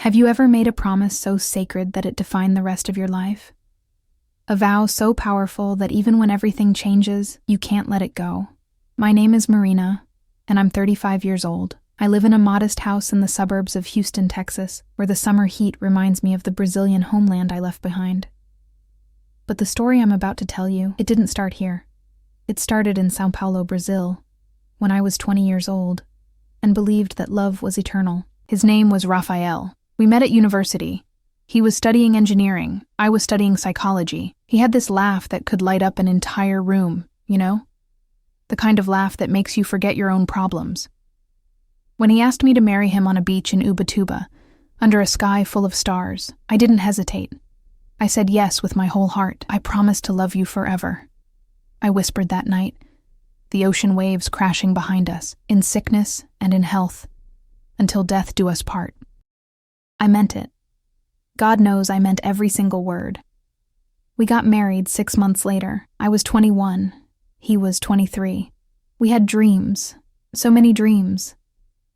Have you ever made a promise so sacred that it defined the rest of your life? A vow so powerful that even when everything changes, you can't let it go. My name is Marina, and I'm 35 years old. I live in a modest house in the suburbs of Houston, Texas, where the summer heat reminds me of the Brazilian homeland I left behind. But the story I'm about to tell you, it didn't start here. It started in São Paulo, Brazil, when I was 20 years old, and believed that love was eternal. His name was Rafael. We met at university. He was studying engineering. I was studying psychology. He had this laugh that could light up an entire room, you know? The kind of laugh that makes you forget your own problems. When he asked me to marry him on a beach in Ubatuba, under a sky full of stars, I didn't hesitate. I said yes with my whole heart. I promise to love you forever. I whispered that night, the ocean waves crashing behind us, in sickness and in health, until death do us part. I meant it. God knows I meant every single word. We got married 6 months later. I was 21. He was 23. We had dreams. So many dreams.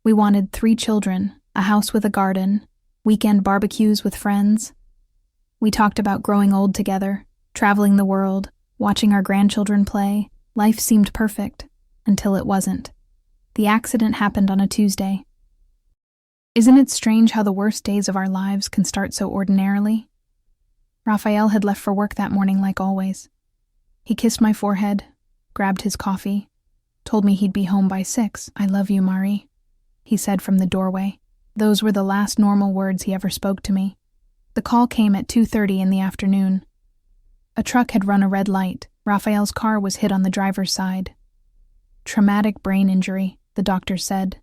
We wanted 3 children, a house with a garden, weekend barbecues with friends. We talked about growing old together, traveling the world, watching our grandchildren play. Life seemed perfect, until it wasn't. The accident happened on a Tuesday. Isn't it strange how the worst days of our lives can start so ordinarily? Rafael had left for work that morning like always. He kissed my forehead, grabbed his coffee, told me he'd be home by 6. "I love you, Mari," he said from the doorway. Those were the last normal words he ever spoke to me. The call came at 2:30 in the afternoon. A truck had run a red light. Rafael's car was hit on the driver's side. Traumatic brain injury, the doctor said.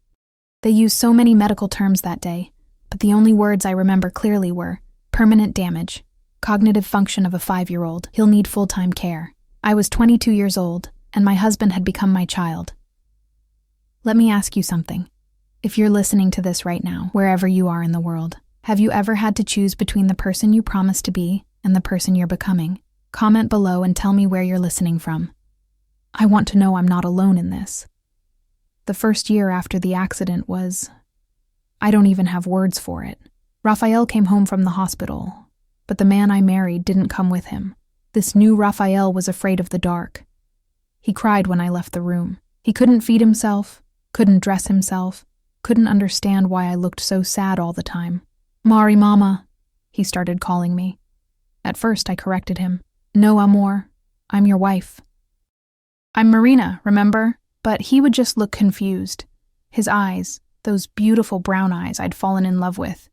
They used so many medical terms that day, but the only words I remember clearly were permanent damage, cognitive function of a 5-year-old. He'll need full-time care. I was 22 years old, and my husband had become my child. Let me ask you something. If you're listening to this right now, wherever you are in the world, have you ever had to choose between the person you promised to be and the person you're becoming? Comment below and tell me where you're listening from. I want to know I'm not alone in this. The first year after the accident I don't even have words for it. Rafael came home from the hospital, but the man I married didn't come with him. This new Rafael was afraid of the dark. He cried when I left the room. He couldn't feed himself, couldn't dress himself, couldn't understand why I looked so sad all the time. "Mari mama," he started calling me. At first I corrected him. "No, amor, I'm your wife." "I'm Marina, remember?" But he would just look confused. His eyes, those beautiful brown eyes I'd fallen in love with,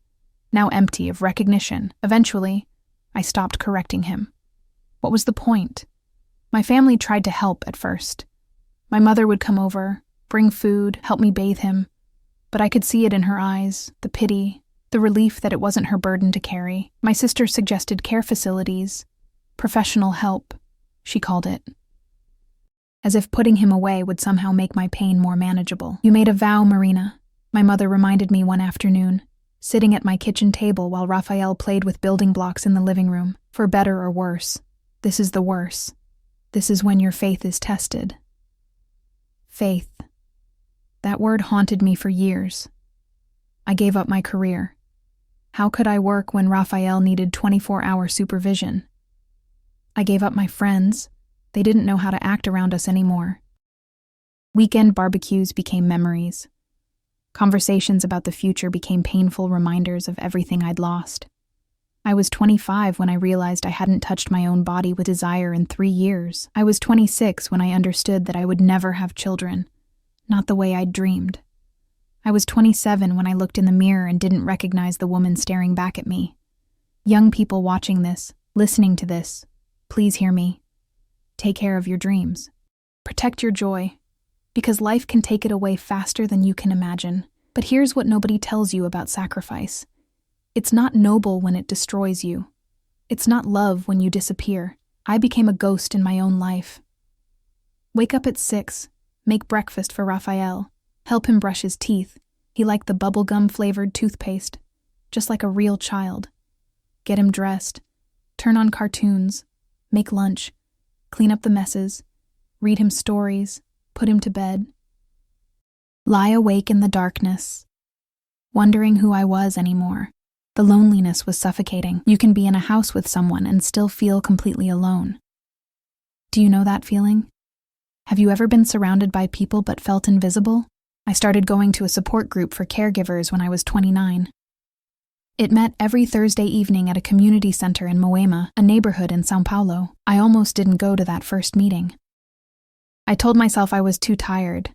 now empty of recognition. Eventually, I stopped correcting him. What was the point? My family tried to help at first. My mother would come over, bring food, help me bathe him, but I could see it in her eyes, the pity, the relief that it wasn't her burden to carry. My sister suggested care facilities, professional help, she called it. As if putting him away would somehow make my pain more manageable. "You made a vow, Marina," my mother reminded me one afternoon, sitting at my kitchen table while Rafael played with building blocks in the living room. "For better or worse. This is the worse. This is when your faith is tested." Faith. That word haunted me for years. I gave up my career. How could I work when Rafael needed 24-hour supervision? I gave up my friends. They didn't know how to act around us anymore. Weekend barbecues became memories. Conversations about the future became painful reminders of everything I'd lost. I was 25 when I realized I hadn't touched my own body with desire in 3 years. I was 26 when I understood that I would never have children, not the way I'd dreamed. I was 27 when I looked in the mirror and didn't recognize the woman staring back at me. Young people watching this, listening to this, please hear me. Take care of your dreams. Protect your joy, because life can take it away faster than you can imagine. But here's what nobody tells you about sacrifice. It's not noble when it destroys you. It's not love when you disappear. I became a ghost in my own life. Wake up at 6, make breakfast for Rafael, help him brush his teeth. He liked the bubblegum-flavored toothpaste, just like a real child. Get him dressed, turn on cartoons, make lunch, clean up the messes, read him stories, put him to bed. Lie awake in the darkness, wondering who I was anymore. The loneliness was suffocating. You can be in a house with someone and still feel completely alone. Do you know that feeling? Have you ever been surrounded by people but felt invisible? I started going to a support group for caregivers when I was 29. It met every Thursday evening at a community center in Moema, a neighborhood in São Paulo. I almost didn't go to that first meeting. I told myself I was too tired,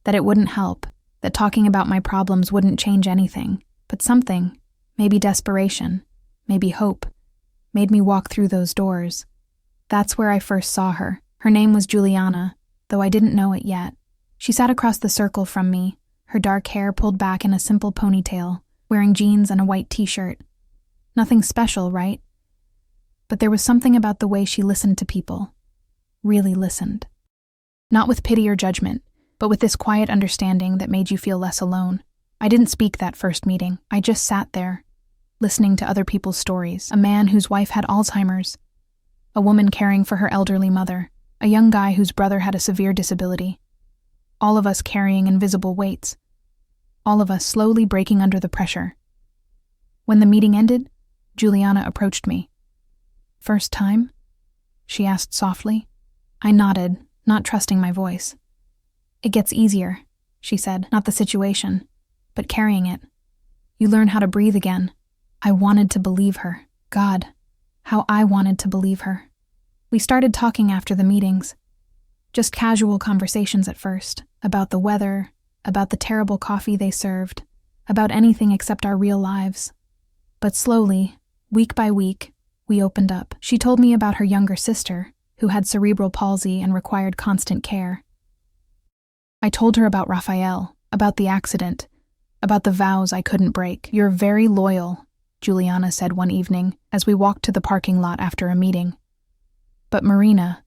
that it wouldn't help, that talking about my problems wouldn't change anything, but something, maybe desperation, maybe hope, made me walk through those doors. That's where I first saw her. Her name was Juliana, though I didn't know it yet. She sat across the circle from me, her dark hair pulled back in a simple ponytail, wearing jeans and a white t-shirt. Nothing special, right? But there was something about the way she listened to people. Really listened. Not with pity or judgment, but with this quiet understanding that made you feel less alone. I didn't speak that first meeting. I just sat there, listening to other people's stories. A man whose wife had Alzheimer's, a woman caring for her elderly mother, a young guy whose brother had a severe disability. All of us carrying invisible weights. All of us slowly breaking under the pressure. When the meeting ended, Juliana approached me. "First time?" she asked softly. I nodded, not trusting my voice. "It gets easier," she said, "not the situation, but carrying it. You learn how to breathe again." I wanted to believe her. God, how I wanted to believe her. We started talking after the meetings. Just casual conversations at first, about the weather, about the terrible coffee they served, about anything except our real lives. But slowly, week by week, we opened up. She told me about her younger sister, who had cerebral palsy and required constant care. I told her about Raphael, about the accident, about the vows I couldn't break. "You're very loyal," Juliana said one evening as we walked to the parking lot after a meeting. "But Marina,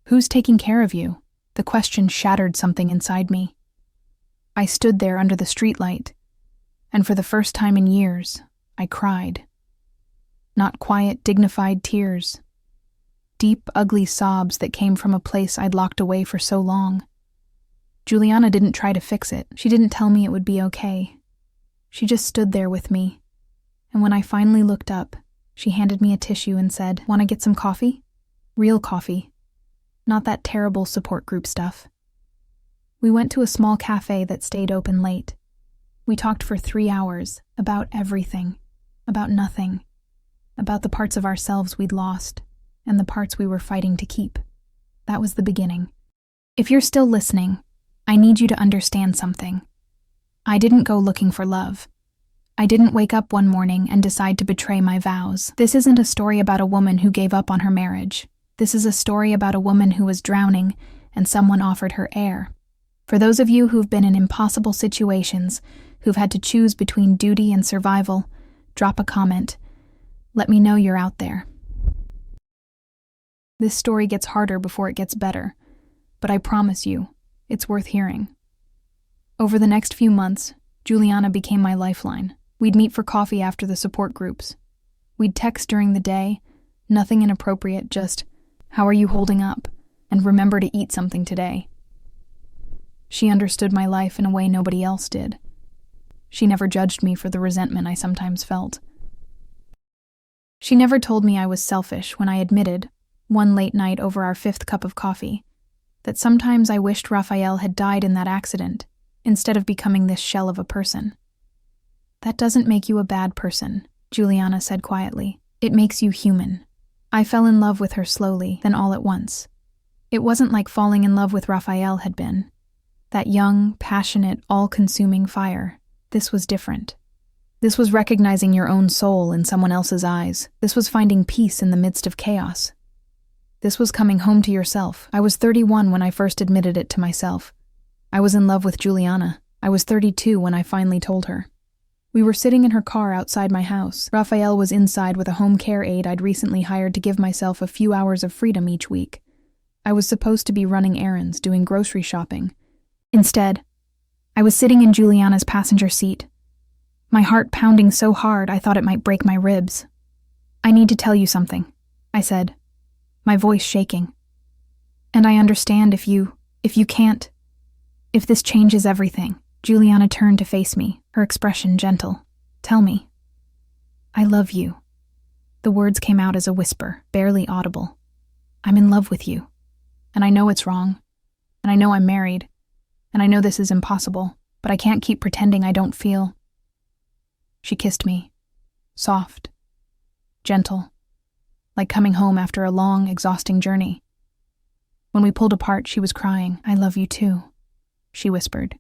who's taking care of you?" The question shattered something inside me. I stood there under the streetlight, and for the first time in years, I cried. Not quiet, dignified tears. Deep, ugly sobs that came from a place I'd locked away for so long. Juliana didn't try to fix it. She didn't tell me it would be okay. She just stood there with me, and when I finally looked up, she handed me a tissue and said, "Want to get some coffee? Real coffee. Not that terrible support group stuff." We went to a small cafe that stayed open late. We talked for 3 hours about everything, about nothing, about the parts of ourselves we'd lost and the parts we were fighting to keep. That was the beginning. If you're still listening, I need you to understand something. I didn't go looking for love. I didn't wake up one morning and decide to betray my vows. This isn't a story about a woman who gave up on her marriage. This is a story about a woman who was drowning and someone offered her air. For those of you who've been in impossible situations, who've had to choose between duty and survival, drop a comment. Let me know you're out there. This story gets harder before it gets better, but I promise you, it's worth hearing. Over the next few months, Juliana became my lifeline. We'd meet for coffee after the support groups. We'd text during the day, nothing inappropriate, just, "How are you holding up? And remember to eat something today." She understood my life in a way nobody else did. She never judged me for the resentment I sometimes felt. She never told me I was selfish when I admitted, one late night over our 5th cup of coffee, that sometimes I wished Raphael had died in that accident, instead of becoming this shell of a person. "That doesn't make you a bad person," Juliana said quietly. "It makes you human." I fell in love with her slowly, then all at once. It wasn't like falling in love with Raphael had been. That young, passionate, all-consuming fire. This was different. This was recognizing your own soul in someone else's eyes. This was finding peace in the midst of chaos. This was coming home to yourself. I was 31 when I first admitted it to myself. I was in love with Juliana. I was 32 when I finally told her. We were sitting in her car outside my house. Raphael was inside with a home care aide I'd recently hired to give myself a few hours of freedom each week. I was supposed to be running errands, doing grocery shopping. Instead, I was sitting in Juliana's passenger seat, my heart pounding so hard I thought it might break my ribs. "I need to tell you something," I said, my voice shaking. "And I understand if you can't, if this changes everything." Juliana turned to face me, her expression gentle. "Tell me." I love you. The words came out as a whisper, barely audible. I'm in love with you. And I know it's wrong. And I know I'm married. And I know this is impossible, but I can't keep pretending I don't feel. She kissed me. Soft. Gentle. Like coming home after a long, exhausting journey. When we pulled apart, she was crying. I love you too, she whispered.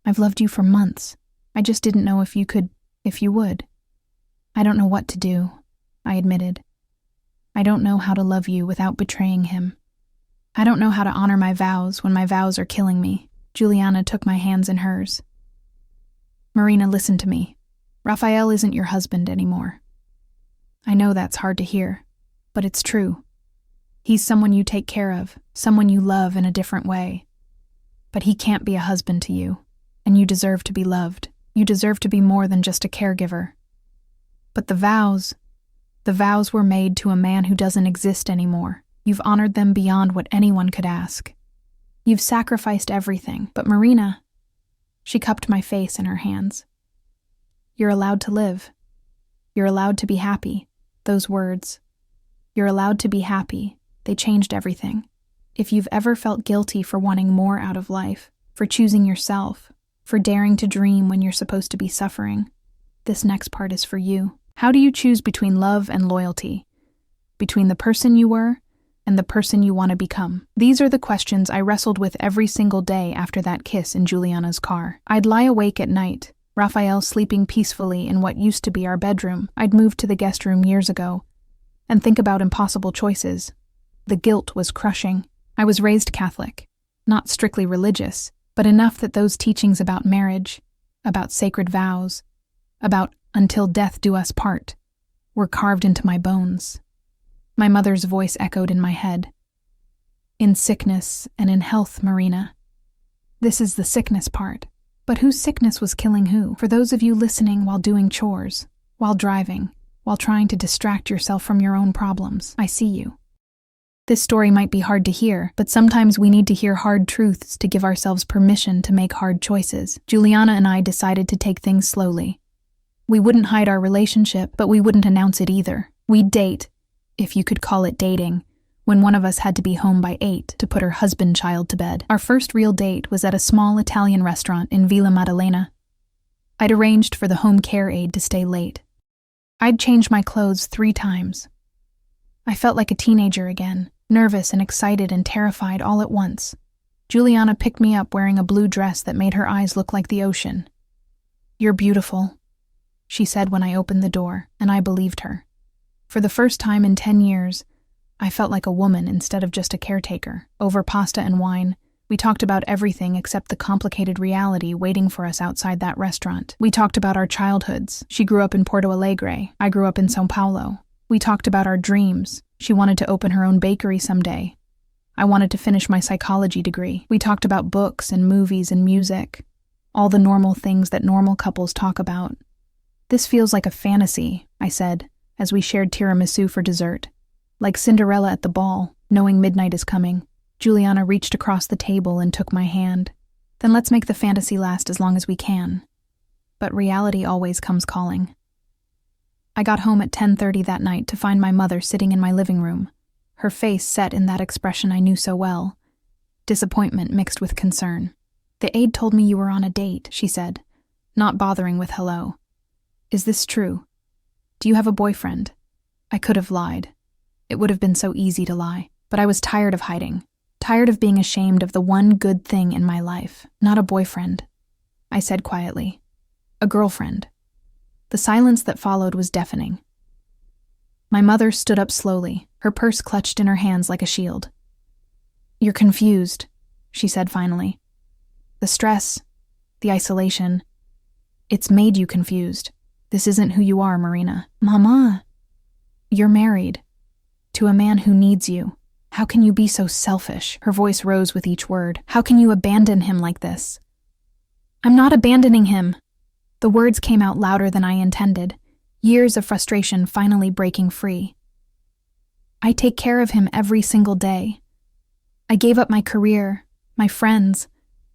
I've loved you for months. I just didn't know if you would. I don't know what to do, I admitted. I don't know how to love you without betraying him. I don't know how to honor my vows when my vows are killing me. Juliana took my hands in hers. Marina, listen to me. Raphael isn't your husband anymore. I know that's hard to hear, but it's true. He's someone you take care of, someone you love in a different way. But he can't be a husband to you, and you deserve to be loved. You deserve to be more than just a caregiver. But the vows were made to a man who doesn't exist anymore. You've honored them beyond what anyone could ask. You've sacrificed everything, but Marina, she cupped my face in her hands. You're allowed to live. You're allowed to be happy. Those words. You're allowed to be happy. They changed everything. If you've ever felt guilty for wanting more out of life, for choosing yourself, for daring to dream when you're supposed to be suffering, this next part is for you. How do you choose between love and loyalty? Between the person you were and the person you want to become? These are the questions I wrestled with every single day after that kiss in Juliana's car. I'd lie awake at night, Raphael sleeping peacefully in what used to be our bedroom. I'd moved to the guest room years ago, and think about impossible choices. The guilt was crushing. I was raised Catholic, not strictly religious, but enough that those teachings about marriage, about sacred vows, about until death do us part, were carved into my bones. My mother's voice echoed in my head. In sickness and in health, Marina. This is the sickness part. But whose sickness was killing who? For those of you listening while doing chores, while driving, while trying to distract yourself from your own problems, I see you. This story might be hard to hear, but sometimes we need to hear hard truths to give ourselves permission to make hard choices. Juliana and I decided to take things slowly. We wouldn't hide our relationship, but we wouldn't announce it either. We'd date, if you could call it dating, when one of us had to be home by 8 to put her husband-child to bed. Our first real date was at a small Italian restaurant in Villa Maddalena. I'd arranged for the home care aide to stay late. I'd changed my clothes 3 times. I felt like a teenager again, nervous and excited and terrified all at once. Juliana picked me up wearing a blue dress that made her eyes look like the ocean. You're beautiful, she said when I opened the door, and I believed her. For the first time in 10 years, I felt like a woman instead of just a caretaker. Over pasta and wine, we talked about everything except the complicated reality waiting for us outside that restaurant. We talked about our childhoods. She grew up in Porto Alegre. I grew up in São Paulo. We talked about our dreams. She wanted to open her own bakery someday. I wanted to finish my psychology degree. We talked about books and movies and music. All the normal things that normal couples talk about. This feels like a fantasy, I said, as we shared tiramisu for dessert. Like Cinderella at the ball, knowing midnight is coming. Juliana reached across the table and took my hand. Then let's make the fantasy last as long as we can. But reality always comes calling. I got home at 10:30 that night to find my mother sitting in my living room, her face set in that expression I knew so well, disappointment mixed with concern. The aide told me you were on a date, she said, not bothering with hello. Is this true? Do you have a boyfriend? I could have lied. It would have been so easy to lie, but I was tired of hiding, tired of being ashamed of the one good thing in my life. Not a boyfriend, I said quietly. A girlfriend. The silence that followed was deafening. My mother stood up slowly, her purse clutched in her hands like a shield. You're confused, she said finally. The stress, the isolation, it's made you confused. This isn't who you are, Marina. Mama, you're married. To a man who needs you. How can you be so selfish? Her voice rose with each word. How can you abandon him like this? I'm not abandoning him. The words came out louder than I intended, years of frustration finally breaking free. I take care of him every single day. I gave up my career, my friends,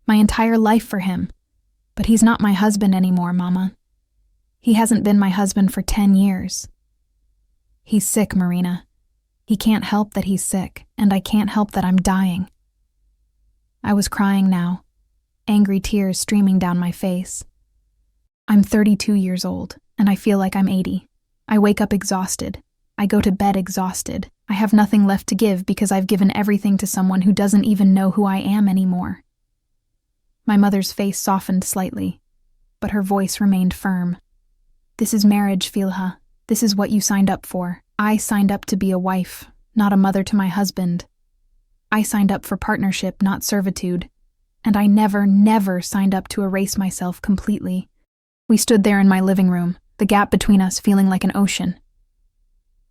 my entire life for him. But he's not my husband anymore, Mama. He hasn't been my husband for 10 years. He's sick, Marina. He can't help that he's sick, and I can't help that I'm dying. I was crying now, angry tears streaming down my face. I'm 32 years old, and I feel like I'm 80. I wake up exhausted. I go to bed exhausted. I have nothing left to give because I've given everything to someone who doesn't even know who I am anymore. My mother's face softened slightly, but her voice remained firm. This is marriage, Filha. This is what you signed up for. I signed up to be a wife, not a mother to my husband. I signed up for partnership, not servitude. And I never signed up to erase myself completely. We stood there in my living room, the gap between us feeling like an ocean.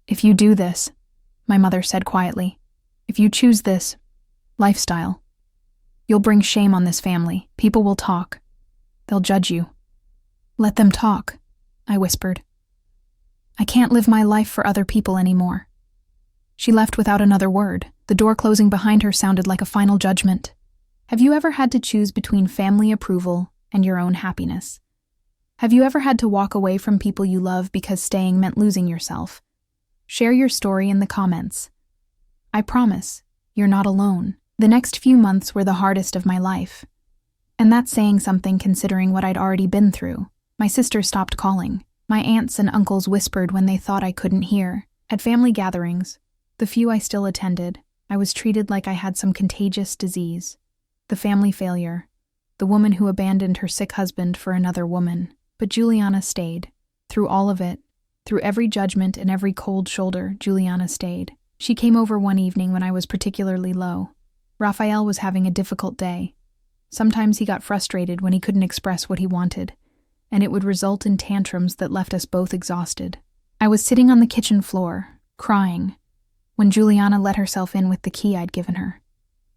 If you do this, my mother said quietly, if you choose this lifestyle, you'll bring shame on this family. People will talk. They'll judge you. Let them talk, I whispered. I can't live my life for other people anymore. She left without another word. The door closing behind her sounded like a final judgment. Have you ever had to choose between family approval and your own happiness? Have you ever had to walk away from people you love because staying meant losing yourself? Share your story in the comments. I promise, you're not alone. The next few months were the hardest of my life. And that's saying something considering what I'd already been through. My sister stopped calling. My aunts and uncles whispered when they thought I couldn't hear. At family gatherings, the few I still attended, I was treated like I had some contagious disease. The family failure. The woman who abandoned her sick husband for another woman. But Juliana stayed. Through all of it, through every judgment and every cold shoulder, Juliana stayed. She came over one evening when I was particularly low. Raphael was having a difficult day. Sometimes he got frustrated when he couldn't express what he wanted, and it would result in tantrums that left us both exhausted. I was sitting on the kitchen floor, crying, when Juliana let herself in with the key I'd given her.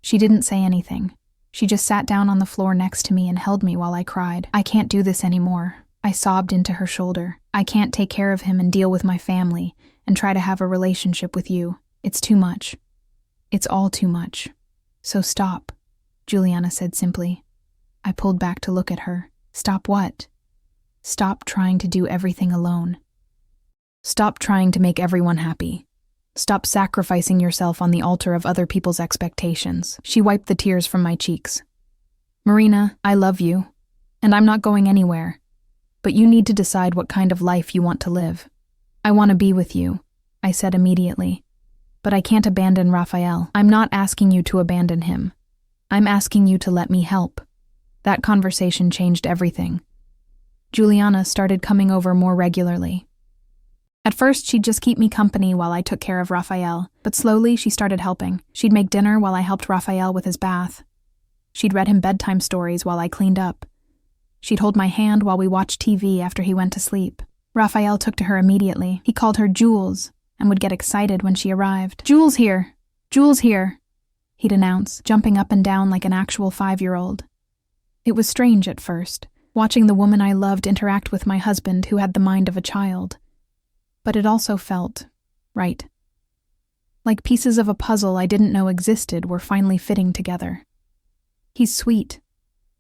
She didn't say anything. She just sat down on the floor next to me and held me while I cried. I can't do this anymore. I sobbed into her shoulder. I can't take care of him and deal with my family and try to have a relationship with you. It's too much. It's all too much. So stop, Juliana said simply. I pulled back to look at her. Stop what? Stop trying to do everything alone. Stop trying to make everyone happy. Stop sacrificing yourself on the altar of other people's expectations. She wiped the tears from my cheeks. Marina, I love you, and I'm not going anywhere. But you need to decide what kind of life you want to live. I want to be with you, I said immediately. But I can't abandon Raphael. I'm not asking you to abandon him. I'm asking you to let me help. That conversation changed everything. Juliana started coming over more regularly. At first, she'd just keep me company while I took care of Raphael, but slowly she started helping. She'd make dinner while I helped Raphael with his bath. She'd read him bedtime stories while I cleaned up. She'd hold my hand while we watched TV after he went to sleep. Raphael took to her immediately. He called her Jules and would get excited when she arrived. Jules here! Jules here! He'd announce, jumping up and down like an actual 5-year-old. It was strange at first, watching the woman I loved interact with my husband who had the mind of a child. But it also felt right. Like pieces of a puzzle I didn't know existed were finally fitting together. He's sweet,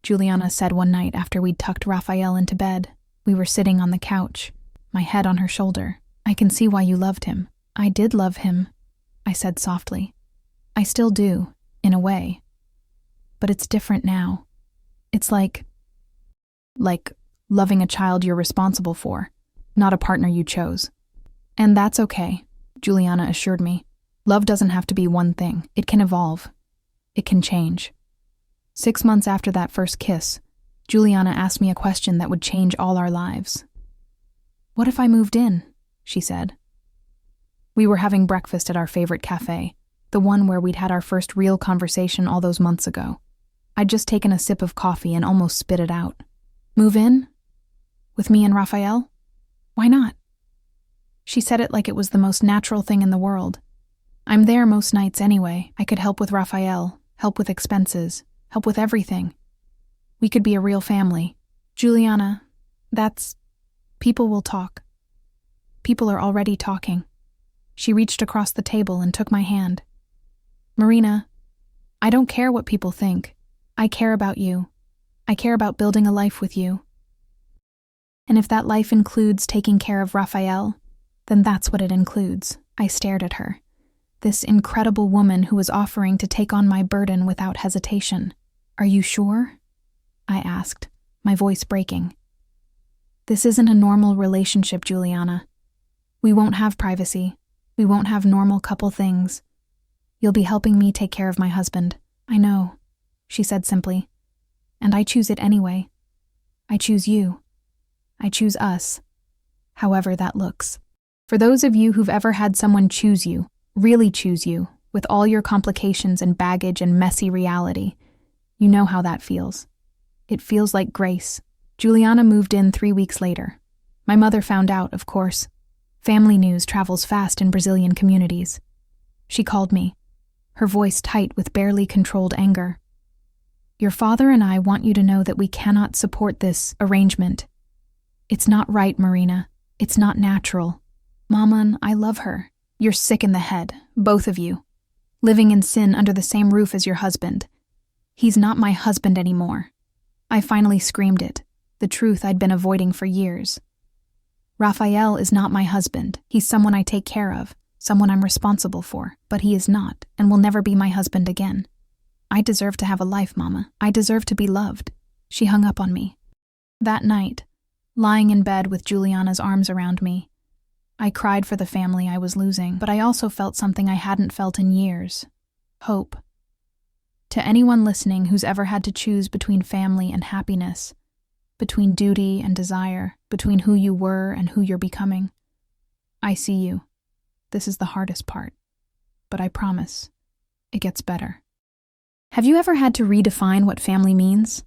Juliana said one night after we'd tucked Raphael into bed. We were sitting on the couch, my head on her shoulder. I can see why you loved him. I did love him, I said softly. I still do, in a way. But it's different now. It's like loving a child you're responsible for, not a partner you chose. And that's okay, Juliana assured me. Love doesn't have to be one thing. It can evolve. It can change. 6 months after that first kiss, Juliana asked me a question that would change all our lives. What if I moved in? She said. We were having breakfast at our favorite cafe, the one where we'd had our first real conversation all those months ago. I'd just taken a sip of coffee and almost spit it out. Move in? With me and Raphael? Why not? She said it like it was the most natural thing in the world. I'm there most nights anyway. I could help with Raphael, help with expenses, help with everything. We could be a real family. Juliana, people will talk. People are already talking. She reached across the table and took my hand. Marina, I don't care what people think. I care about you. I care about building a life with you. And if that life includes taking care of Raphael, then that's what it includes. I stared at her. This incredible woman who was offering to take on my burden without hesitation. Are you sure? I asked, my voice breaking. This isn't a normal relationship, Juliana. We won't have privacy. We won't have normal couple things. You'll be helping me take care of my husband. I know, she said simply. And I choose it anyway. I choose you. I choose us. However that looks. For those of you who've ever had someone choose you, really choose you, with all your complications and baggage and messy reality, you know how that feels. It feels like grace. Juliana moved in 3 weeks later. My mother found out, of course. Family news travels fast in Brazilian communities. She called me, her voice tight with barely controlled anger. Your father and I want you to know that we cannot support this arrangement. It's not right, Marina. It's not natural. Mama, I love her. You're sick in the head, both of you. Living in sin under the same roof as your husband. He's not my husband anymore. I finally screamed it, the truth I'd been avoiding for years. Raphael is not my husband. He's someone I take care of, someone I'm responsible for, but he is not and will never be my husband again. I deserve to have a life, Mama. I deserve to be loved. She hung up on me. That night, lying in bed with Juliana's arms around me, I cried for the family I was losing, but I also felt something I hadn't felt in years. Hope. To anyone listening who's ever had to choose between family and happiness, between duty and desire, between who you were and who you're becoming, I see you. This is the hardest part. But I promise, it gets better. Have you ever had to redefine what family means?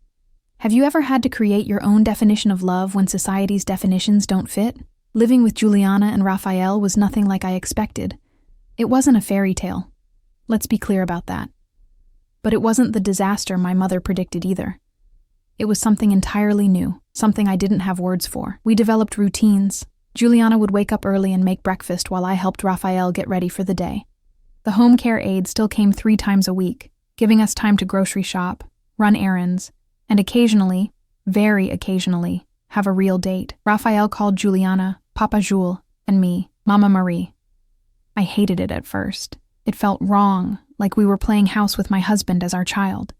Have you ever had to create your own definition of love when society's definitions don't fit? Living with Juliana and Raphael was nothing like I expected. It wasn't a fairy tale. Let's be clear about that. But it wasn't the disaster my mother predicted either. It was something entirely new, something I didn't have words for. We developed routines. Juliana would wake up early and make breakfast while I helped Raphael get ready for the day. The home care aide still came 3 times a week, giving us time to grocery shop, run errands, and occasionally, very occasionally, have a real date. Raphael called Juliana Papa Jules and me Mama Marie. I hated it at first. It felt wrong, like we were playing house with my husband as our child.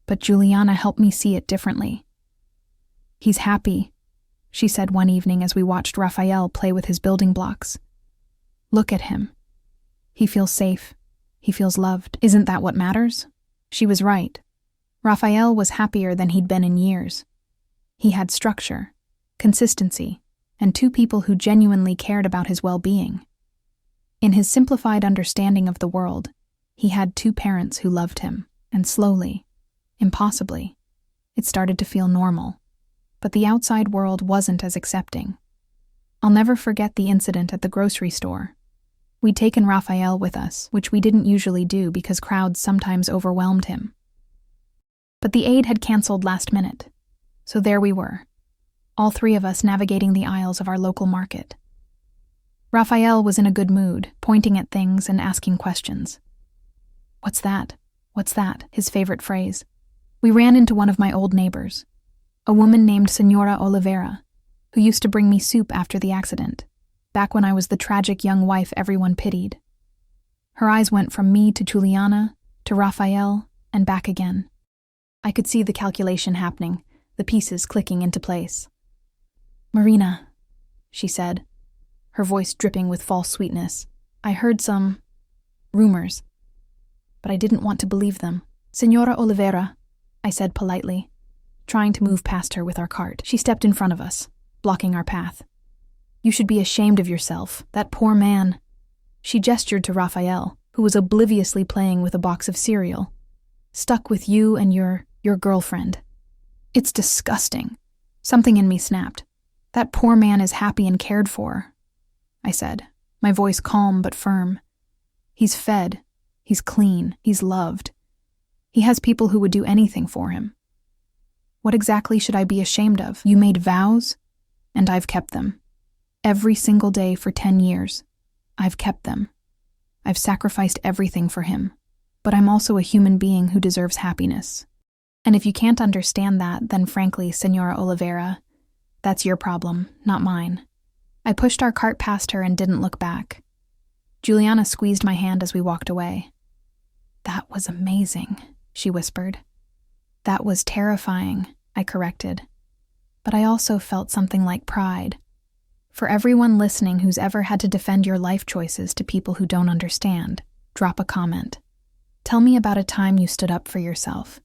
But Juliana helped me see it differently. He's happy, she said one evening as we watched Raphael play with his building blocks. Look at him. He feels safe. He feels loved. Isn't that what matters? She was right. Raphael was happier than he'd been in years. He had structure, consistency, and 2 people who genuinely cared about his well-being. In his simplified understanding of the world, he had 2 parents who loved him, and slowly, impossibly, it started to feel normal. But the outside world wasn't as accepting. I'll never forget the incident at the grocery store. We'd taken Raphael with us, which we didn't usually do because crowds sometimes overwhelmed him. But the aide had canceled last minute, so there we were, all 3 of us navigating the aisles of our local market. Raphael was in a good mood, pointing at things and asking questions. What's that? What's that? His favorite phrase. We ran into one of my old neighbors, a woman named Senora Oliveira, who used to bring me soup after the accident, back when I was the tragic young wife everyone pitied. Her eyes went from me to Juliana, to Raphael, and back again. I could see the calculation happening, the pieces clicking into place. Marina, she said, her voice dripping with false sweetness. I heard some rumors, but I didn't want to believe them. Senora Oliveira, I said politely, trying to move past her with our cart. She stepped in front of us, blocking our path. You should be ashamed of yourself, that poor man. She gestured to Raphael, who was obliviously playing with a box of cereal. Stuck with you and your girlfriend. It's disgusting. Something in me snapped. That poor man is happy and cared for, I said, my voice calm but firm. He's fed. He's clean. He's loved. He has people who would do anything for him. What exactly should I be ashamed of? You made vows, and I've kept them. Every single day for 10 years. I've kept them. I've sacrificed everything for him. But I'm also a human being who deserves happiness. And if you can't understand that, then frankly, Senora Oliveira, That's your problem, not mine. I pushed our cart past her and didn't look back. Juliana squeezed my hand as we walked away. That was amazing, she whispered. That was terrifying, I corrected. But I also felt something like pride. For everyone listening who's ever had to defend your life choices to people who don't understand, drop a comment. Tell me about a time you stood up for yourself.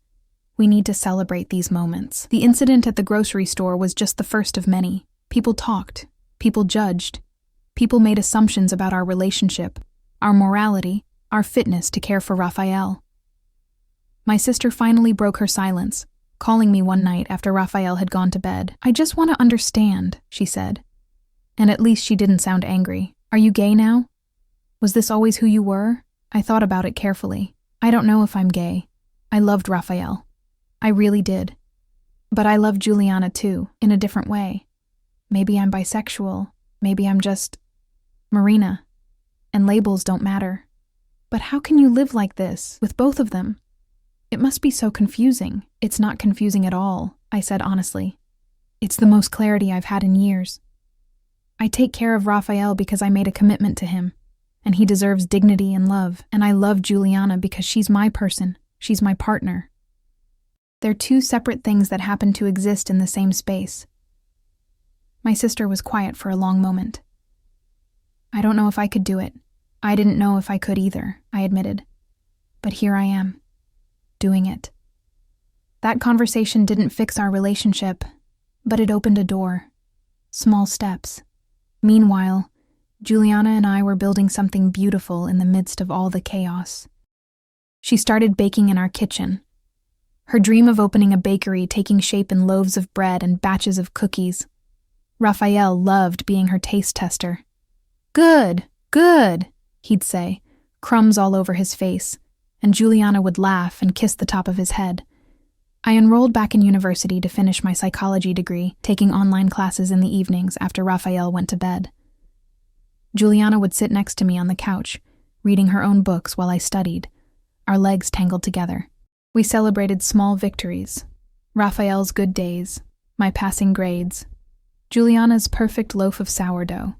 We need to celebrate these moments. The incident at the grocery store was just the first of many. People talked. People judged. People made assumptions about our relationship, our morality, our fitness to care for Raphael. My sister finally broke her silence, calling me one night after Raphael had gone to bed. I just want to understand, she said. And at least she didn't sound angry. Are you gay now? Was this always who you were? I thought about it carefully. I don't know if I'm gay. I loved Raphael. I really did. But I love Juliana too, in a different way. Maybe I'm bisexual. Maybe I'm just Marina. And labels don't matter. But how can you live like this, with both of them? It must be so confusing. It's not confusing at all, I said honestly. It's the most clarity I've had in years. I take care of Raphael because I made a commitment to him, and he deserves dignity and love, and I love Juliana because she's my person, she's my partner. They're two separate things that happen to exist in the same space. My sister was quiet for a long moment. I don't know if I could do it. I didn't know if I could either, I admitted. But here I am, doing it. That conversation didn't fix our relationship, but it opened a door. Small steps. Meanwhile, Juliana and I were building something beautiful in the midst of all the chaos. She started baking in our kitchen. Her dream of opening a bakery taking shape in loaves of bread and batches of cookies. Raphael loved being her taste tester. Good, good, he'd say, crumbs all over his face, and Juliana would laugh and kiss the top of his head. I enrolled back in university to finish my psychology degree, taking online classes in the evenings after Raphael went to bed. Juliana would sit next to me on the couch, reading her own books while I studied, our legs tangled together. We celebrated small victories, Raphael's good days, my passing grades, Juliana's perfect loaf of sourdough,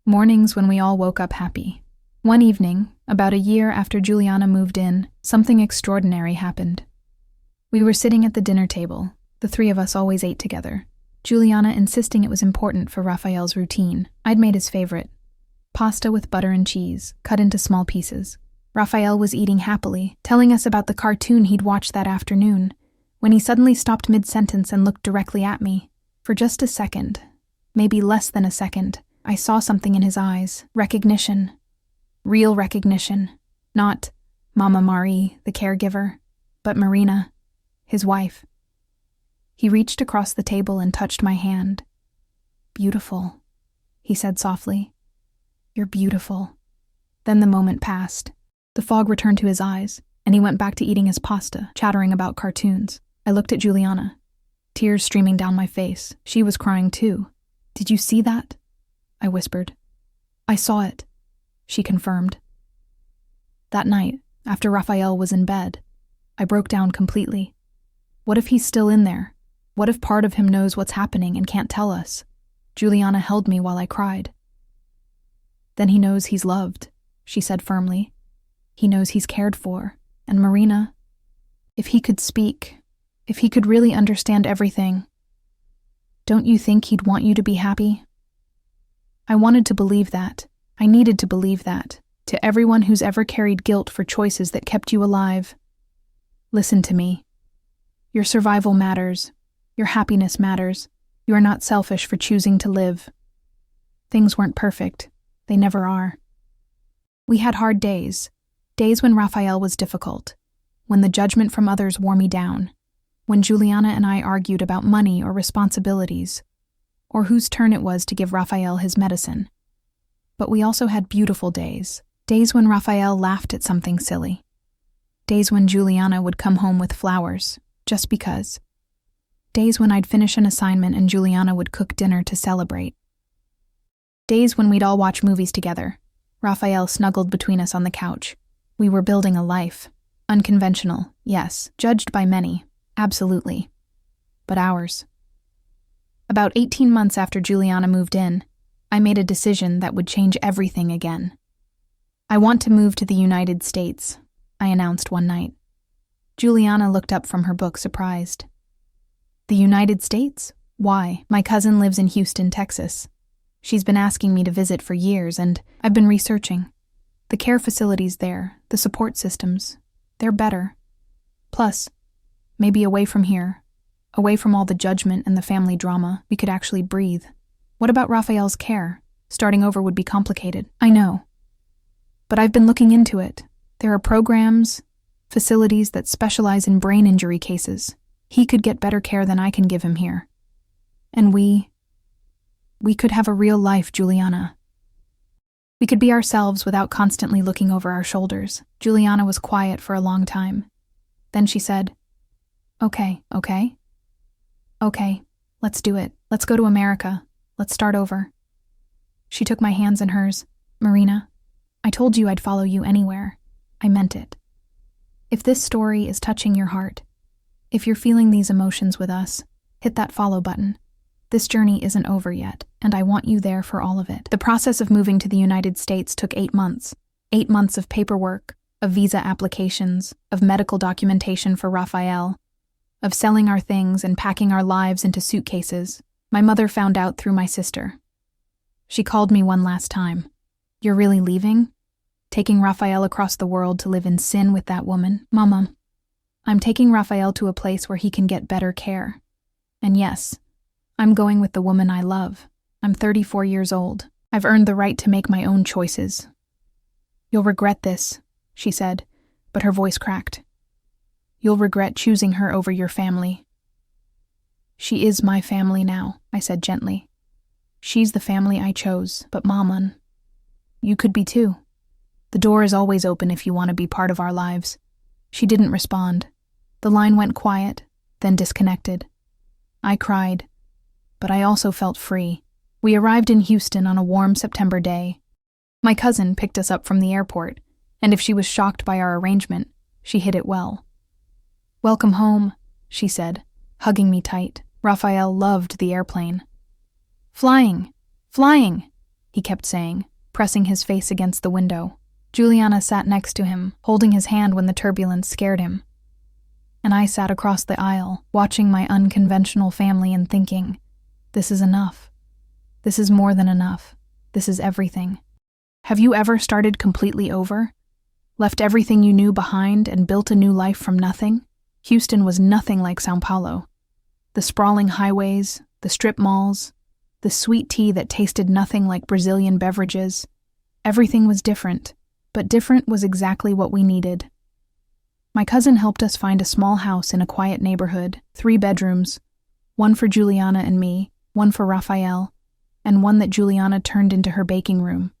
mornings when we all woke up happy. One evening, about a year after Juliana moved in, something extraordinary happened. We were sitting at the dinner table. The three of us always ate together. Juliana insisting it was important for Raphael's routine. I'd made his favorite. Pasta with butter and cheese, cut into small pieces. Raphael was eating happily, telling us about the cartoon he'd watched that afternoon, when he suddenly stopped mid-sentence and looked directly at me. For just a second, maybe less than a second, I saw something in his eyes. Recognition. Real recognition. Not Mama Marie, the caregiver, but Marina, his wife. He reached across the table and touched my hand. Beautiful, he said softly. You're beautiful. Then the moment passed. The fog returned to his eyes, and he went back to eating his pasta, chattering about cartoons. I looked at Juliana, tears streaming down my face. She was crying too. Did you see that? I whispered. I saw it, she confirmed. That night, after Raphael was in bed, I broke down completely. What if he's still in there? What if part of him knows what's happening and can't tell us? Juliana held me while I cried. Then he knows he's loved, she said firmly. He knows he's cared for. And Marina, if he could speak, if he could really understand everything, don't you think he'd want you to be happy? I wanted to believe that. I needed to believe that. To everyone who's ever carried guilt for choices that kept you alive. Listen to me. Your survival matters. Your happiness matters. You are not selfish for choosing to live. Things weren't perfect. They never are. We had hard days. Days when Raphael was difficult. When the judgment from others wore me down. When Juliana and I argued about money or responsibilities. Or whose turn it was to give Raphael his medicine. But we also had beautiful days. Days when Raphael laughed at something silly. Days when Juliana would come home with flowers. Just because. Days when I'd finish an assignment and Juliana would cook dinner to celebrate. Days when we'd all watch movies together. Raphael snuggled between us on the couch. We were building a life. Unconventional, yes. Judged by many, absolutely. But ours. About 18 months after Juliana moved in, I made a decision that would change everything again. "I want to move to the United States," I announced one night. Juliana looked up from her book surprised. "The United States? Why?" "My cousin lives in Houston, Texas. She's been asking me to visit for years, and I've been researching. The care facilities there, the support systems, they're better. Plus, maybe away from here, away from all the judgment and the family drama, we could actually breathe. What about Raphael's care? Starting over would be complicated." "I know. But I've been looking into it. There are programs, facilities that specialize in brain injury cases. He could get better care than I can give him here. And we could have a real life, Juliana. We could be ourselves without constantly looking over our shoulders." Juliana was quiet for a long time. Then she said, Okay, let's do it. Let's go to America. Let's start over." She took my hands in hers. "Marina, I told you I'd follow you anywhere. I meant it. If this story is touching your heart, if you're feeling these emotions with us, hit that follow button. This journey isn't over yet, and I want you there for all of it." The process of moving to the United States took 8 months. 8 months of paperwork, of visa applications, of medical documentation for Raphael, of selling our things and packing our lives into suitcases. My mother found out through my sister. She called me one last time. "You're really leaving? Taking Raphael across the world to live in sin with that woman?" "Mama, I'm taking Raphael to a place where he can get better care. And yes, I'm going with the woman I love. I'm 34 years old. I've earned the right to make my own choices." "You'll regret this," she said, but her voice cracked. "You'll regret choosing her over your family." "She is my family now," I said gently. "She's the family I chose, but Mama, you could be too. The door is always open if you want to be part of our lives." She didn't respond. The line went quiet, then disconnected. I cried, but I also felt free. We arrived in Houston on a warm September day. My cousin picked us up from the airport, and if she was shocked by our arrangement, she hid it well. "Welcome home," she said, hugging me tight. Raphael loved the airplane. Flying, he kept saying, pressing his face against the window. Juliana sat next to him, holding his hand when the turbulence scared him. And I sat across the aisle, watching my unconventional family and thinking, this is enough. This is more than enough. This is everything. Have you ever started completely over? Left everything you knew behind and built a new life from nothing? Houston was nothing like São Paulo. The sprawling highways, the strip malls, the sweet tea that tasted nothing like Brazilian beverages. Everything was different, but different was exactly what we needed. My cousin helped us find a small house in a quiet neighborhood, 3 bedrooms, one for Juliana and me, one for Raphael, and one that Juliana turned into her baking room.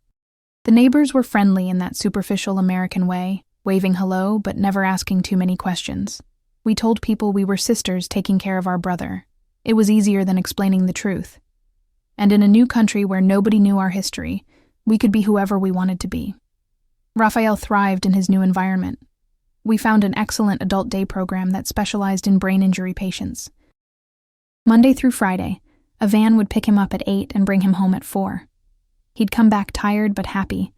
The neighbors were friendly in that superficial American way, waving hello but never asking too many questions. We told people we were sisters taking care of our brother. It was easier than explaining the truth. And in a new country where nobody knew our history, we could be whoever we wanted to be. Raphael thrived in his new environment. We found an excellent adult day program that specialized in brain injury patients. Monday through Friday, a van would pick him up at 8 and bring him home at 4. He'd come back tired but happy,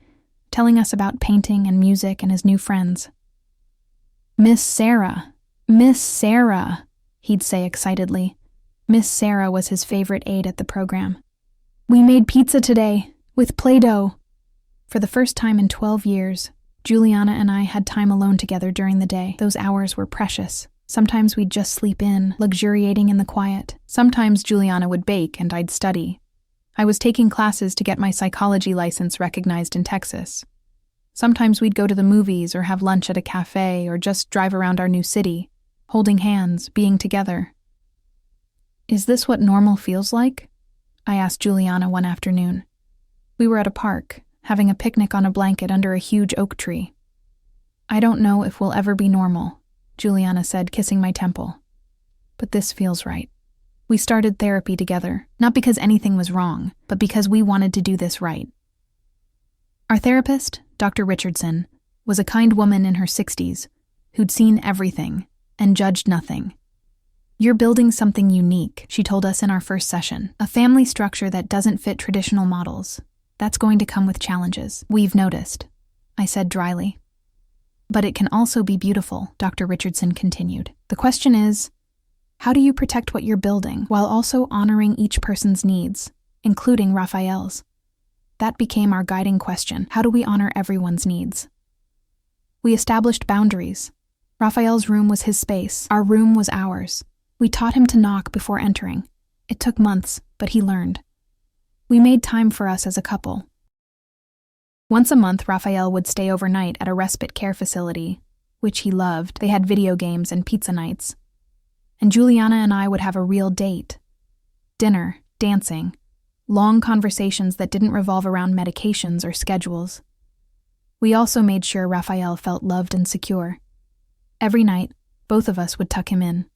telling us about painting and music and his new friends. Miss Sarah, he'd say excitedly. Miss Sarah was his favorite aide at the program. We made pizza today, with Play-Doh. For the first time in 12 years, Juliana and I had time alone together during the day. Those hours were precious. Sometimes we'd just sleep in, luxuriating in the quiet. Sometimes Juliana would bake and I'd study. I was taking classes to get my psychology license recognized in Texas. Sometimes we'd go to the movies or have lunch at a cafe or just drive around our new city, holding hands, being together. Is this what normal feels like? I asked Juliana one afternoon. We were at a park, having a picnic on a blanket under a huge oak tree. I don't know if we'll ever be normal, Juliana said, kissing my temple. But this feels right. We started therapy together, not because anything was wrong, but because we wanted to do this right. Our therapist, Dr. Richardson, was a kind woman in her 60s who'd seen everything and judged nothing. You're building something unique, she told us in our first session. A family structure that doesn't fit traditional models. That's going to come with challenges. We've noticed, I said dryly. But it can also be beautiful, Dr. Richardson continued. The question is, how do you protect what you're building while also honoring each person's needs, including Raphael's? That became our guiding question. How do we honor everyone's needs? We established boundaries. Raphael's room was his space. Our room was ours. We taught him to knock before entering. It took months, but he learned. We made time for us as a couple. Once a month, Raphael would stay overnight at a respite care facility, which he loved. They had video games and pizza nights. And Juliana and I would have a real date. Dinner, dancing, long conversations that didn't revolve around medications or schedules. We also made sure Raphael felt loved and secure. Every night, both of us would tuck him in.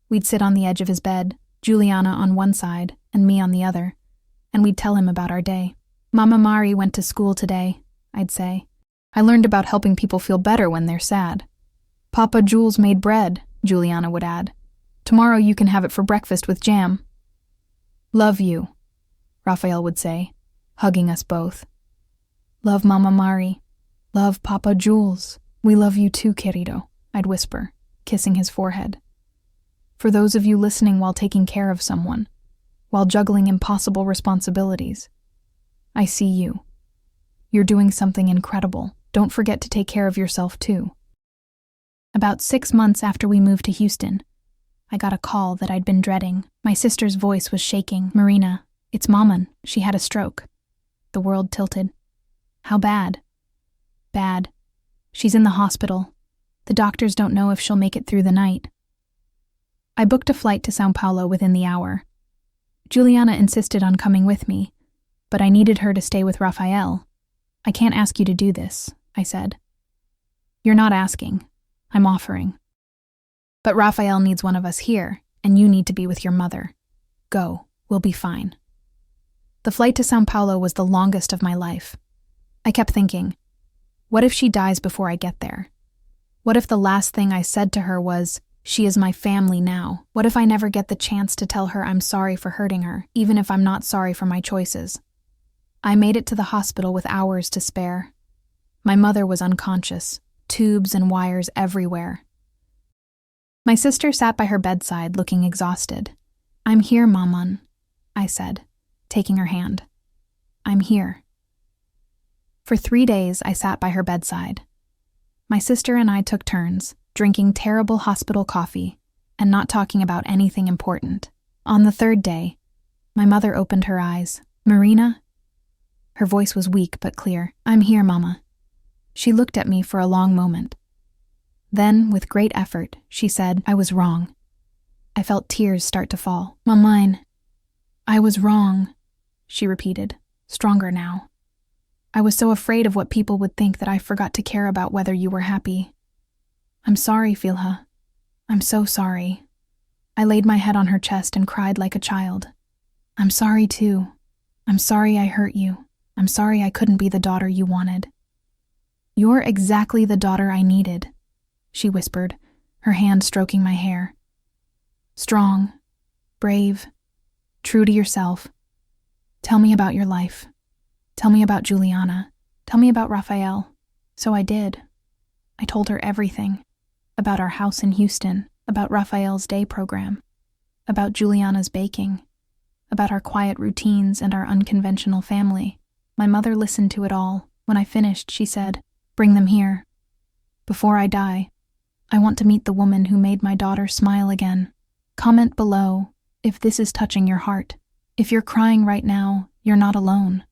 We'd sit on the edge of his bed, Juliana on one side and me on the other, and we'd tell him about our day. Mama Mari went to school today, I'd say. I learned about helping people feel better when they're sad. Papa Jules made bread, Juliana would add. Tomorrow you can have it for breakfast with jam. Love you, Raphael would say, hugging us both. Love Mama Mari. Love Papa Jules. We love you too, querido, I'd whisper, kissing his forehead. For those of you listening while taking care of someone, while juggling impossible responsibilities, I see you. You're doing something incredible. Don't forget to take care of yourself too. About 6 months after we moved to Houston, I got a call that I'd been dreading. My sister's voice was shaking. Marina, it's Maman. She had a stroke. The world tilted. How bad? Bad. She's in the hospital. The doctors don't know if she'll make it through the night. I booked a flight to Sao Paulo within the hour. Juliana insisted on coming with me, but I needed her to stay with Raphael. I can't ask you to do this, I said. You're not asking. I'm offering. But Raphael needs one of us here, and you need to be with your mother. Go, we'll be fine. The flight to Sao Paulo was the longest of my life. I kept thinking, what if she dies before I get there? What if the last thing I said to her was, she is my family now? What if I never get the chance to tell her I'm sorry for hurting her, even if I'm not sorry for my choices? I made it to the hospital with hours to spare. My mother was unconscious, tubes and wires everywhere. My sister sat by her bedside looking exhausted. I'm here, Maman, I said, taking her hand. I'm here. For 3 days, I sat by her bedside. My sister and I took turns, drinking terrible hospital coffee and not talking about anything important. On the 3rd day, my mother opened her eyes. Marina? Her voice was weak but clear. I'm here, Mama. She looked at me for a long moment. Then, with great effort, she said, I was wrong. I felt tears start to fall. Mine. I was wrong, she repeated, stronger now. I was so afraid of what people would think that I forgot to care about whether you were happy. I'm sorry, Filha. I'm so sorry. I laid my head on her chest and cried like a child. I'm sorry too. I'm sorry I hurt you. I'm sorry I couldn't be the daughter you wanted. You're exactly the daughter I needed, she whispered, her hand stroking my hair. Strong, brave, true to yourself. Tell me about your life. Tell me about Juliana. Tell me about Raphael. So I did. I told her everything. About our house in Houston, about Raphael's day program, about Juliana's baking, about our quiet routines and our unconventional family. My mother listened to it all. When I finished, she said, Bring them here. Before I die, I want to meet the woman who made my daughter smile again. Comment below if this is touching your heart. If you're crying right now, you're not alone.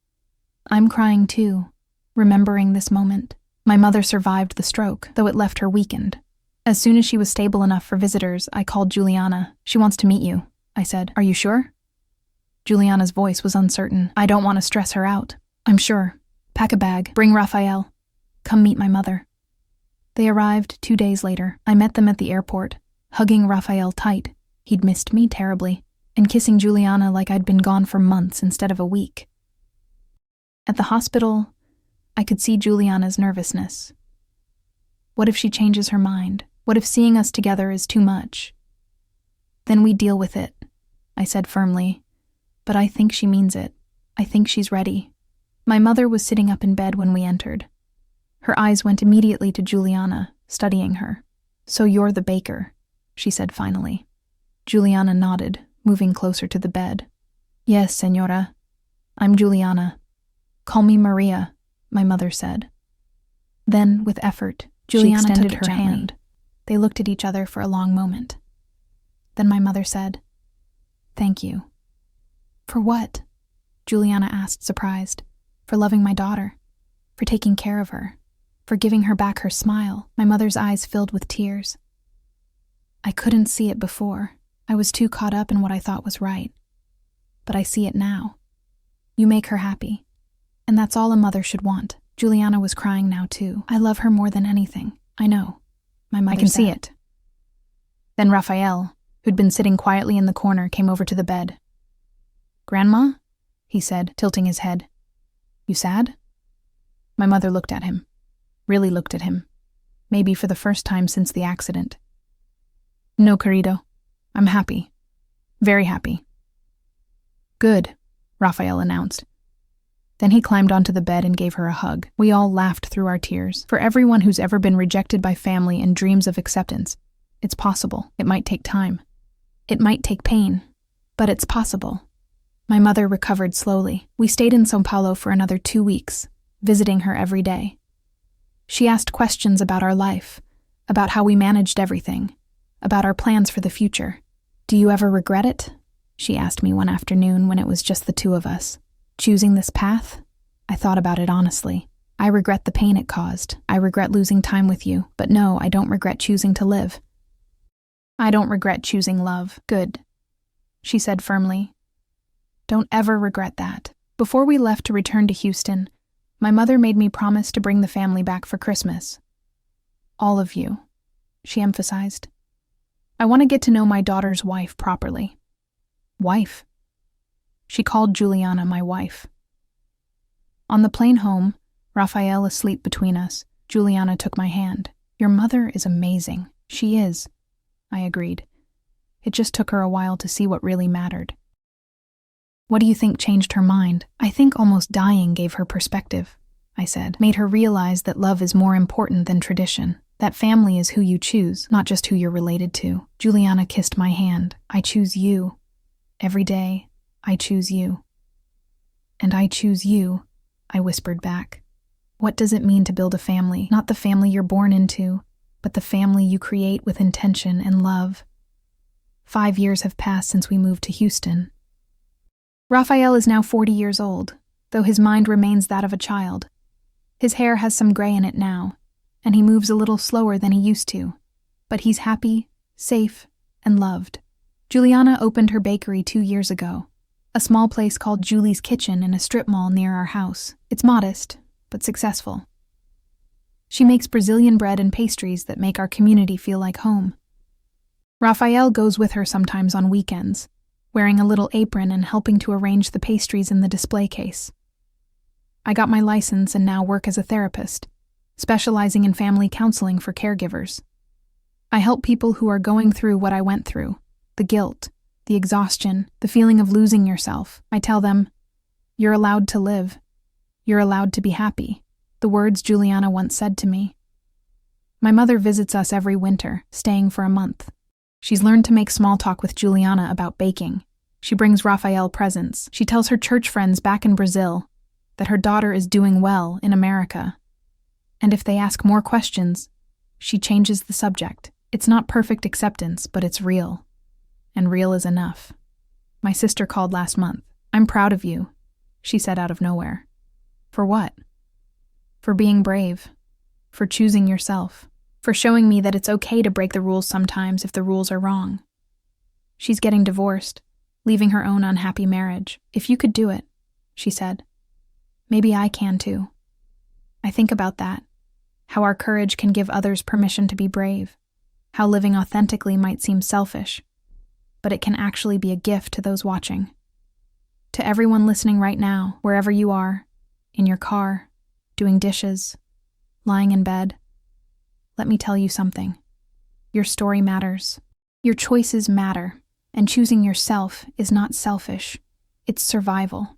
I'm crying too, remembering this moment. My mother survived the stroke, though it left her weakened. As soon as she was stable enough for visitors, I called Juliana. She wants to meet you, I said. Are you sure? Juliana's voice was uncertain. I don't want to stress her out. I'm sure. Pack a bag. Bring Raphael. Come meet my mother. They arrived 2 days later. I met them at the airport, hugging Raphael tight. He'd missed me terribly, and kissing Juliana like I'd been gone for months instead of a week. At the hospital, I could see Juliana's nervousness. What if she changes her mind? What if seeing us together is too much? Then we deal with it, I said firmly. But I think she means it. I think she's ready. My mother was sitting up in bed when we entered. Her eyes went immediately to Juliana, studying her. So you're the baker, she said finally. Juliana nodded, moving closer to the bed. Yes, señora. I'm Juliana. Call me Maria, my mother said. Then, with effort, Juliana she extended took her hand. They looked at each other for a long moment. Then my mother said, Thank you. For what? Juliana asked, surprised. For loving my daughter. For taking care of her. For giving her back her smile. My mother's eyes filled with tears. I couldn't see it before. I was too caught up in what I thought was right. But I see it now. You make her happy. And that's all a mother should want. Juliana was crying now too. I love her more than anything. I know. My mother I can said. see it. Then Raphael, who'd been sitting quietly in the corner, came over to the bed. Grandma? He said, tilting his head. You sad? My mother looked at him. Really looked at him. Maybe for the first time since the accident. No, querido. I'm happy. Very happy. Good, Raphael announced. Then he climbed onto the bed and gave her a hug. We all laughed through our tears. For everyone who's ever been rejected by family and dreams of acceptance, it's possible. It might take time. It might take pain, but it's possible. My mother recovered slowly. We stayed in São Paulo for another 2 weeks, visiting her every day. She asked questions about our life, about how we managed everything, about our plans for the future. Do you ever regret it? She asked me one afternoon when it was just the two of us. Choosing this path? I thought about it honestly. I regret the pain it caused. I regret losing time with you. But no, I don't regret choosing to live. I don't regret choosing love. Good, she said firmly. Don't ever regret that. Before we left to return to Houston, my mother made me promise to bring the family back for Christmas. All of you, she emphasized. I want to get to know my daughter's wife properly. Wife? She called Juliana my wife. On the plane home, Raphael asleep between us, Juliana took my hand. Your mother is amazing. She is, I agreed. It just took her a while to see what really mattered. What do you think changed her mind? I think almost dying gave her perspective, I said. Made her realize that love is more important than tradition. That family is who you choose, not just who you're related to. Juliana kissed my hand. I choose you. Every day, I choose you. And I choose you, I whispered back. What does it mean to build a family? Not the family you're born into, but the family you create with intention and love. 5 years have passed since we moved to Houston. Raphael is now 40 years old, though his mind remains that of a child. His hair has some gray in it now, and he moves a little slower than he used to. But he's happy, safe, and loved. Juliana opened her bakery 2 years ago, a small place called Julie's Kitchen in a strip mall near our house. It's modest, but successful. She makes Brazilian bread and pastries that make our community feel like home. Raphael goes with her sometimes on weekends, wearing a little apron and helping to arrange the pastries in the display case. I got my license and now work as a therapist, specializing in family counseling for caregivers. I help people who are going through what I went through, the guilt, the exhaustion, the feeling of losing yourself. I tell them, you're allowed to live. You're allowed to be happy. The words Juliana once said to me. My mother visits us every winter, staying for a month. She's learned to make small talk with Juliana about baking. She brings Raphael presents. She tells her church friends back in Brazil that her daughter is doing well in America. And if they ask more questions, she changes the subject. It's not perfect acceptance, but it's real. And real is enough. My sister called last month. I'm proud of you, she said out of nowhere. For what? For being brave. For choosing yourself. For showing me that it's okay to break the rules sometimes if the rules are wrong. She's getting divorced, leaving her own unhappy marriage. If you could do it, she said, maybe I can too. I think about that, how our courage can give others permission to be brave, how living authentically might seem selfish, but it can actually be a gift to those watching. To everyone listening right now, wherever you are, in your car, doing dishes, lying in bed, let me tell you something. Your story matters. Your choices matter. And choosing yourself is not selfish. It's survival.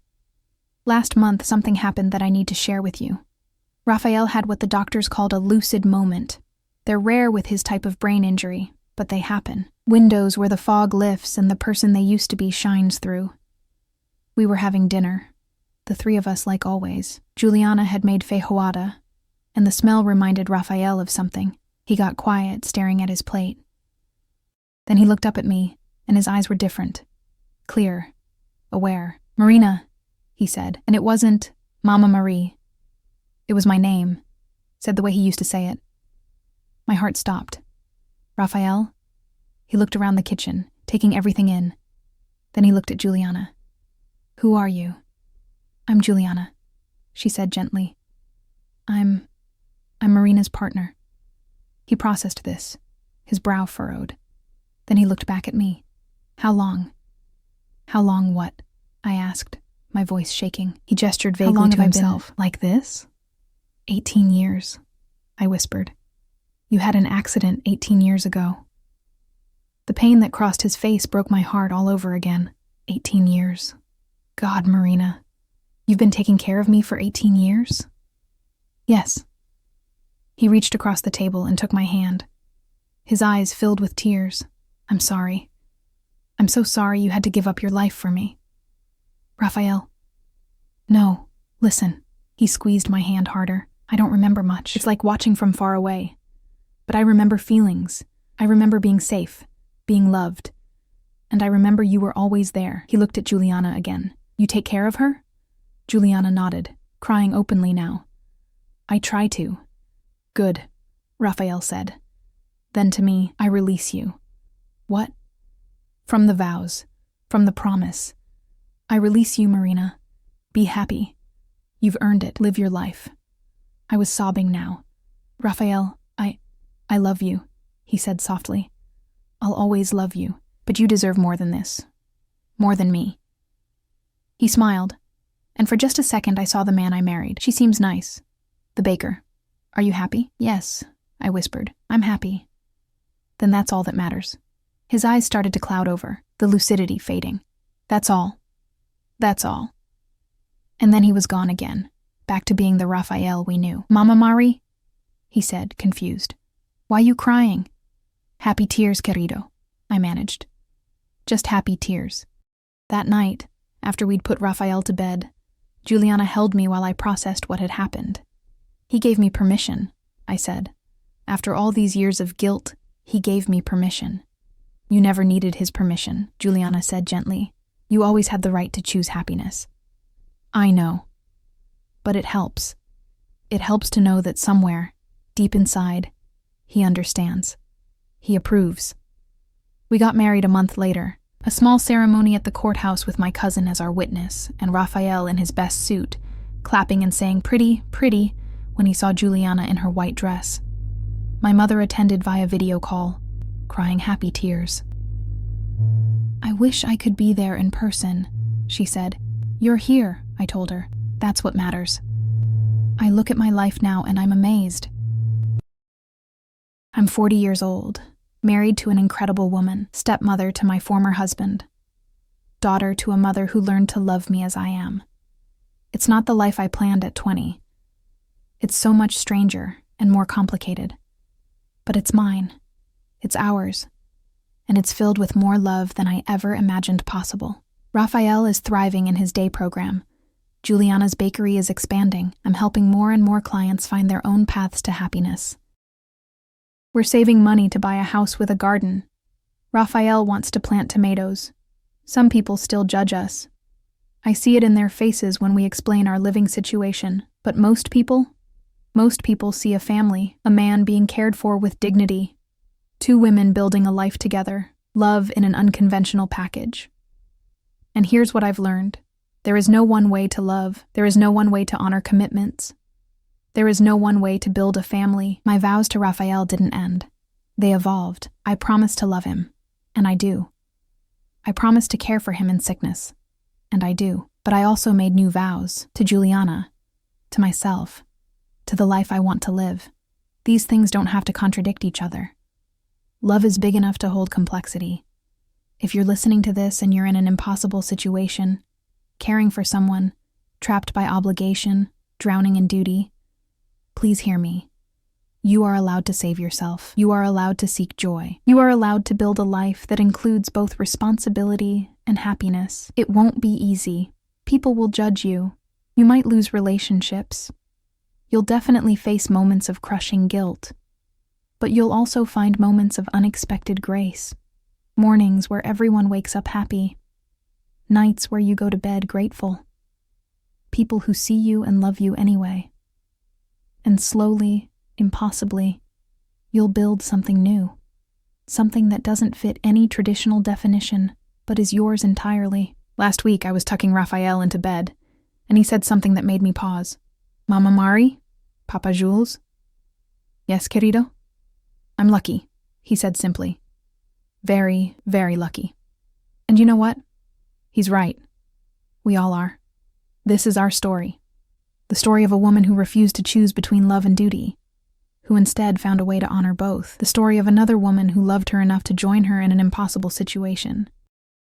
Last month, something happened that I need to share with you. Raphael had what the doctors called a lucid moment. They're rare with his type of brain injury, but they happen. Windows where the fog lifts and the person they used to be shines through. We were having dinner, the three of us like always. Juliana had made feijoada, and the smell reminded Raphael of something. He got quiet, staring at his plate. Then he looked up at me, and his eyes were different. Clear. Aware. "Marina," he said, and it wasn't Mama Marie. It was my name, said the way he used to say it. My heart stopped. "Raphael?" He looked around the kitchen, taking everything in. Then he looked at Juliana. "Who are you?" "I'm Juliana," she said gently. I'm Marina's partner." He processed this, his brow furrowed. Then he looked back at me. "How long?" "How long what?" I asked, my voice shaking. He gestured vaguely to himself. "Like this?" 18 years, I whispered. "You had an accident 18 years ago." The pain that crossed his face broke my heart all over again. 18 years. God, Marina, you've been taking care of me for 18 years? "Yes." He reached across the table and took my hand. His eyes filled with tears. "I'm sorry. I'm so sorry you had to give up your life for me." "Raphael." "No, listen." He squeezed my hand harder. "I don't remember much. It's like watching from far away. But I remember feelings. I remember being safe, being loved. And I remember you were always there." He looked at Juliana again. "You take care of her?" Juliana nodded, crying openly now. "I try to." "Good," Raphael said. Then to me, "I release you." "What?" "From the vows, from the promise. I release you, Marina. Be happy. You've earned it. Live your life." I was sobbing now. "Raphael, I love you," he said softly. "I'll always love you, but you deserve more than this. More than me." He smiled, and for just a second I saw the man I married. "She seems nice." The baker. "Are you happy?" "Yes," I whispered. "I'm happy." "Then that's all that matters." His eyes started to cloud over, the lucidity fading. "That's all. That's all." And then he was gone again, back to being the Raphael we knew. "Mama Mari?" he said, confused. "Why you crying?" "Happy tears, querido," I managed. Just happy tears. That night, after we'd put Raphael to bed, Juliana held me while I processed what had happened. "He gave me permission," I said. "After all these years of guilt, he gave me permission." "You never needed his permission," Juliana said gently. "You always had the right to choose happiness." "I know. But it helps. It helps to know that somewhere, deep inside, he understands. He approves." We got married a month later, a small ceremony at the courthouse with my cousin as our witness, and Raphael in his best suit, clapping and saying "pretty, pretty," when he saw Juliana in her white dress. My mother attended via video call, crying happy tears. "I wish I could be there in person," she said. "You're here," I told her. "That's what matters." I look at my life now and I'm amazed. I'm 40 years old, married to an incredible woman, stepmother to my former husband, daughter to a mother who learned to love me as I am. It's not the life I planned at 20. It's so much stranger and more complicated. But it's mine. It's ours. And it's filled with more love than I ever imagined possible. Raphael is thriving in his day program. Juliana's bakery is expanding. I'm helping more and more clients find their own paths to happiness. We're saving money to buy a house with a garden. Raphael wants to plant tomatoes. Some people still judge us. I see it in their faces when we explain our living situation, but most people see a family, a man being cared for with dignity, two women building a life together, love in an unconventional package. And here's what I've learned. There is no one way to love. There is no one way to honor commitments. There is no one way to build a family. My vows to Raphael didn't end. They evolved. I promised to love him, and I do. I promised to care for him in sickness, and I do. But I also made new vows to Juliana, to myself, to the life I want to live. These things don't have to contradict each other. Love is big enough to hold complexity. If you're listening to this and you're in an impossible situation, caring for someone, trapped by obligation, drowning in duty, please hear me. You are allowed to save yourself. You are allowed to seek joy. You are allowed to build a life that includes both responsibility and happiness. It won't be easy. People will judge you. You might lose relationships. You'll definitely face moments of crushing guilt. But you'll also find moments of unexpected grace. Mornings where everyone wakes up happy. Nights where you go to bed grateful. People who see you and love you anyway. And slowly, impossibly, you'll build something new. Something that doesn't fit any traditional definition, but is yours entirely. Last week I was tucking Raphael into bed, and he said something that made me pause. Mama Mari? Papa Jules? Yes, querido? I'm lucky, he said simply. Very, very lucky. And you know what? He's right. We all are. This is our story. The story of a woman who refused to choose between love and duty, who instead found a way to honor both. The story of another woman who loved her enough to join her in an impossible situation.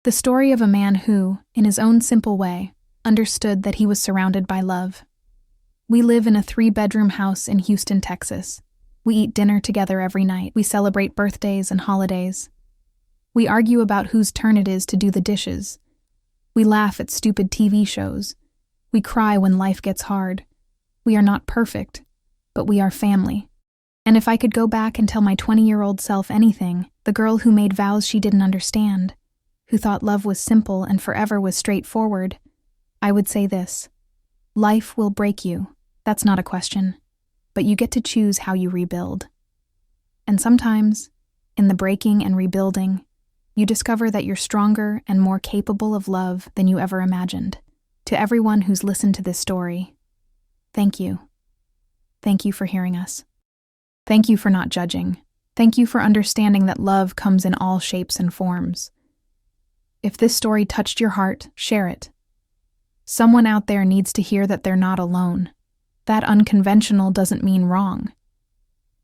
The story of a man who, in his own simple way, understood that he was surrounded by love. We live in a 3-bedroom house in Houston, Texas. We eat dinner together every night. We celebrate birthdays and holidays. We argue about whose turn it is to do the dishes. We laugh at stupid TV shows. We cry when life gets hard. We are not perfect, but we are family. And if I could go back and tell my 20-year-old self anything, the girl who made vows she didn't understand, who thought love was simple and forever was straightforward, I would say this: life will break you. That's not a question. But you get to choose how you rebuild. And sometimes, in the breaking and rebuilding, you discover that you're stronger and more capable of love than you ever imagined. To everyone who's listened to this story, thank you. Thank you for hearing us. Thank you for not judging. Thank you for understanding that love comes in all shapes and forms. If this story touched your heart, share it. Someone out there needs to hear that they're not alone. That unconventional doesn't mean wrong.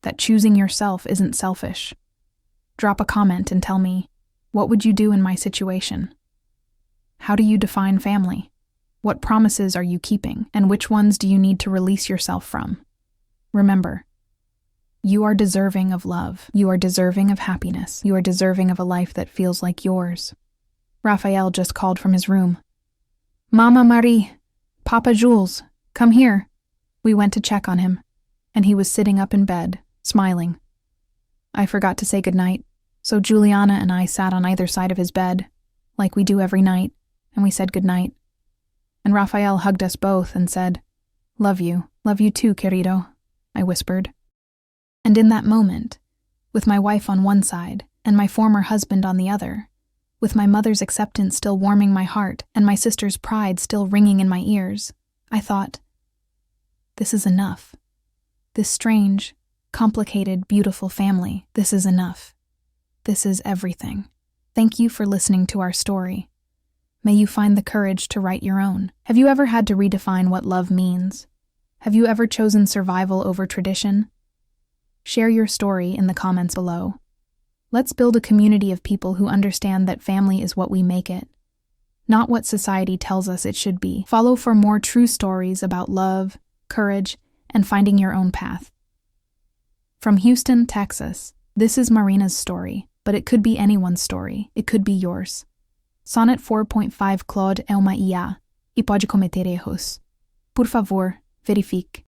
That choosing yourself isn't selfish. Drop a comment and tell me, what would you do in my situation? How do you define family? What promises are you keeping, and which ones do you need to release yourself from? Remember, you are deserving of love. You are deserving of happiness. You are deserving of a life that feels like yours. Raphael just called from his room. Mama Marie, Papa Jules, come here. We went to check on him, and he was sitting up in bed, smiling. I forgot to say goodnight, so Juliana and I sat on either side of his bed, like we do every night, and we said goodnight. And Raphael hugged us both and said, Love you too, querido, I whispered. And in that moment, with my wife on one side and my former husband on the other, with my mother's acceptance still warming my heart and my sister's pride still ringing in my ears, I thought, this is enough. This strange, complicated, beautiful family, this is enough. This is everything. Thank you for listening to our story. May you find the courage to write your own. Have you ever had to redefine what love means? Have you ever chosen survival over tradition? Share your story in the comments below. Let's build a community of people who understand that family is what we make it, not what society tells us it should be. Follow for more true stories about love, courage, and finding your own path. From Houston, Texas, this is Marina's story, but it could be anyone's story. It could be yours. Sonnet 4.5 Claude é uma IA e pode cometer erros. Por favor, verifique.